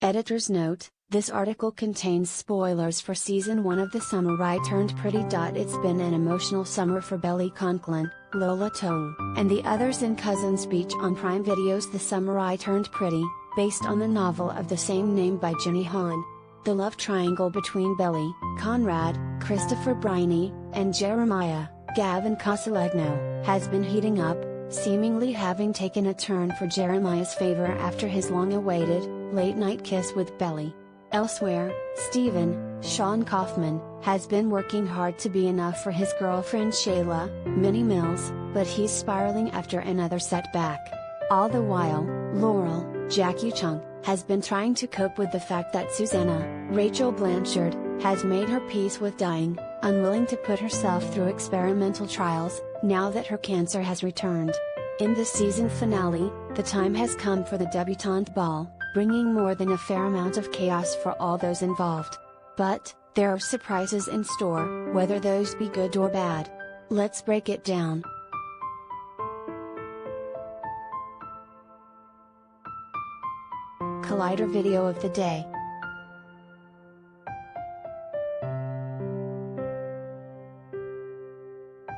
Editor's note: this article contains spoilers for Season 1 of the Summer I Turned Pretty.It. It's been an emotional summer for Belly Conklin, Lola Tung, and the others in Cousin's Beach on Prime Video's The Summer I Turned Pretty, based on the novel of the same name by Jerimiah. The love triangle between Belly, Conrad, Christopher Briney, and Jerimiah, Gavin Casalegno, has been heating up, seemingly having taken a turn for Jerimiah's favor after his long-awaited, late-night kiss with Belly. Elsewhere, Stephen, Sean Kaufman, has been working hard to be enough for his girlfriend Shayla, Minnie Mills, but he's spiraling after another setback. All the while, Laurel, Jackie Chung, has been trying to cope with the fact that Susanna, Rachel Blanchard, has made her peace with dying, unwilling to put herself through experimental trials, now that her cancer has returned. In the season finale, the time has come for the debutante ball, bringing more than a fair amount of chaos for all those involved. But, there are surprises in store, whether those be good or bad. Let's break it down. Collider video of the day.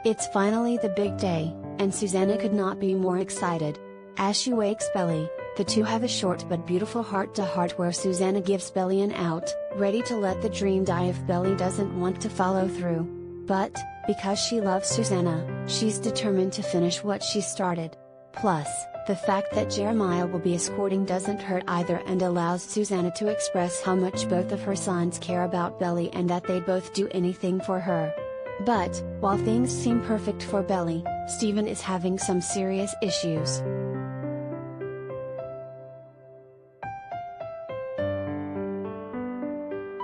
It's finally the big day, and Susanna could not be more excited. As she wakes Belly, the two have a short but beautiful heart-to-heart where Susanna gives Belly an out, ready to let the dream die if Belly doesn't want to follow through. But, because she loves Susanna, she's determined to finish what she started. Plus, the fact that Jerimiah will be escorting doesn't hurt either and allows Susanna to express how much both of her sons care about Belly and that they'd both do anything for her. But, while things seem perfect for Belly, Stephen is having some serious issues.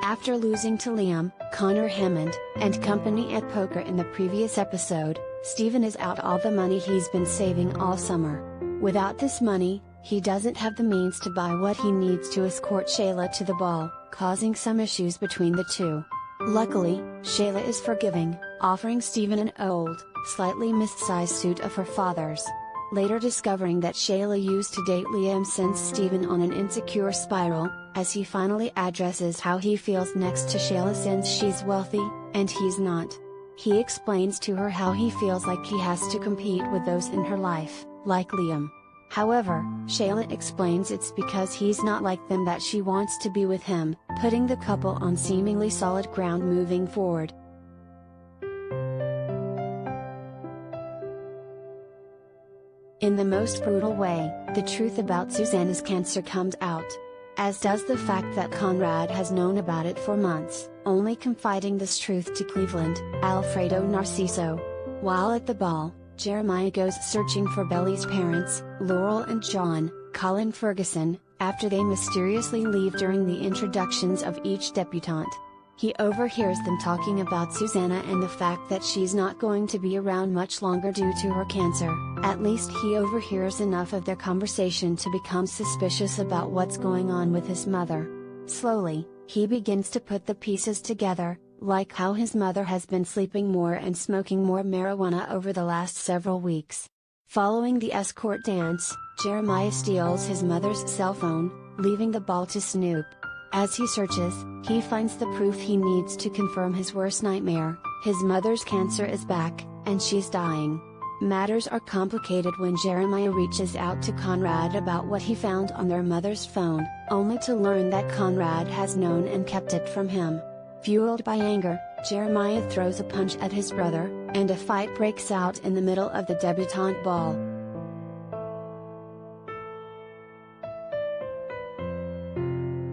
After losing to Liam, Connor Hammond, and company at poker in the previous episode, Stephen is out all the money he's been saving all summer. Without this money, he doesn't have the means to buy what he needs to escort Shayla to the ball, causing some issues between the two. Luckily, Shayla is forgiving, offering Stephen an old, slightly missized suit of her father's. Later discovering that Shayla used to date Liam sends Stephen on an insecure spiral, as he finally addresses how he feels next to Shayla since she's wealthy, and he's not. He explains to her how he feels like he has to compete with those in her life, like Liam. However, Shayla explains it's because he's not like them that she wants to be with him, putting the couple on seemingly solid ground moving forward. In the most brutal way, the truth about Susanna's cancer comes out. As does the fact that Conrad has known about it for months, only confiding this truth to Cleveland, Alfredo Narciso. While at the ball, Jerimiah goes searching for Belly's parents, Laurel and John, Colin Ferguson, after they mysteriously leave during the introductions of each debutante. He overhears them talking about Susanna and the fact that she's not going to be around much longer due to her cancer. At least he overhears enough of their conversation to become suspicious about what's going on with his mother. Slowly, he begins to put the pieces together, like how his mother has been sleeping more and smoking more marijuana over the last several weeks. Following the escort dance, Jerimiah steals his mother's cell phone, leaving the ball to Snoop. As he searches, he finds the proof he needs to confirm his worst nightmare: his mother's cancer is back, and she's dying. Matters are complicated when Jerimiah reaches out to Conrad about what he found on their mother's phone, only to learn that Conrad has known and kept it from him. Fueled by anger, Jerimiah throws a punch at his brother, and a fight breaks out in the middle of the debutante ball.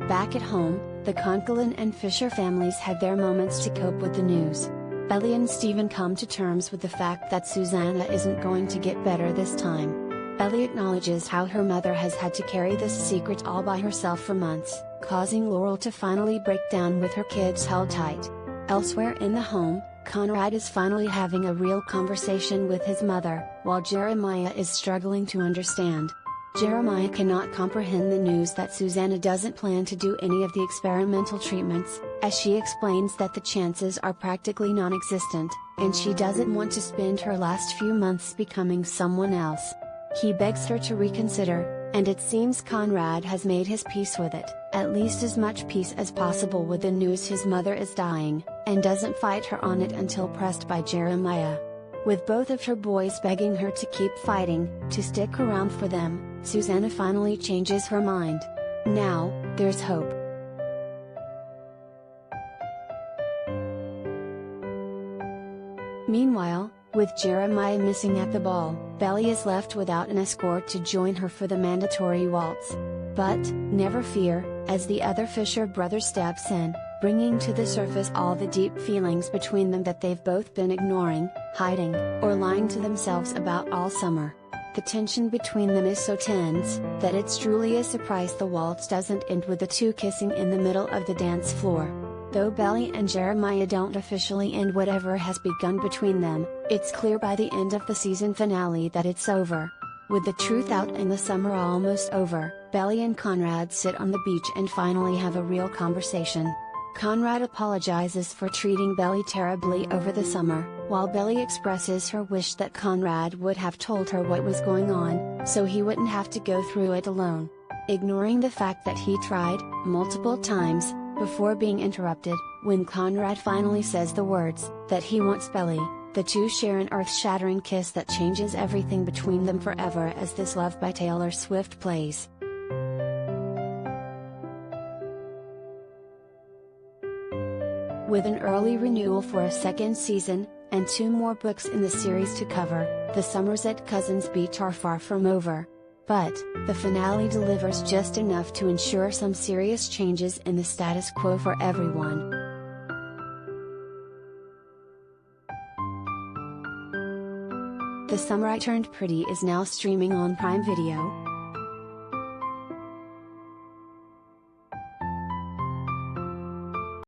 Back at home, the Conklin and Fisher families had their moments to cope with the news. Belly and Stephen come to terms with the fact that Susanna isn't going to get better this time. Belly acknowledges how her mother has had to carry this secret all by herself for months, causing Laurel to finally break down with her kids held tight. Elsewhere in the home, Conrad is finally having a real conversation with his mother, while Jerimiah is struggling to understand. Jerimiah cannot comprehend the news that Susanna doesn't plan to do any of the experimental treatments, as she explains that the chances are practically non-existent, and she doesn't want to spend her last few months becoming someone else. He begs her to reconsider, and it seems Conrad has made his peace with it, at least as much peace as possible with the news his mother is dying, and doesn't fight her on it until pressed by Jerimiah. With both of her boys begging her to keep fighting, to stick around for them, Susanna finally changes her mind. Now, there's hope. Meanwhile, with Jerimiah missing at the ball, Belly is left without an escort to join her for the mandatory waltz. But, never fear, as the other Fisher brother steps in, bringing to the surface all the deep feelings between them that they've both been ignoring, hiding, or lying to themselves about all summer. The tension between them is so tense, that it's truly a surprise the waltz doesn't end with the two kissing in the middle of the dance floor. Though Belly and Jerimiah don't officially end whatever has begun between them, it's clear by the end of the season finale that it's over. With the truth out and the summer almost over, Belly and Conrad sit on the beach and finally have a real conversation. Conrad apologizes for treating Belly terribly over the summer, while Belly expresses her wish that Conrad would have told her what was going on, so he wouldn't have to go through it alone. Ignoring the fact that he tried, multiple times, before being interrupted, when Conrad finally says the words, that he wants Belly, the two share an earth-shattering kiss that changes everything between them forever as this Love by Taylor Swift plays. With an early renewal for a second season, and 2 more books in the series to cover, the summers at Cousins Beach are far from over. But, the finale delivers just enough to ensure some serious changes in the status quo for everyone. The Summer I Turned Pretty is now streaming on Prime Video.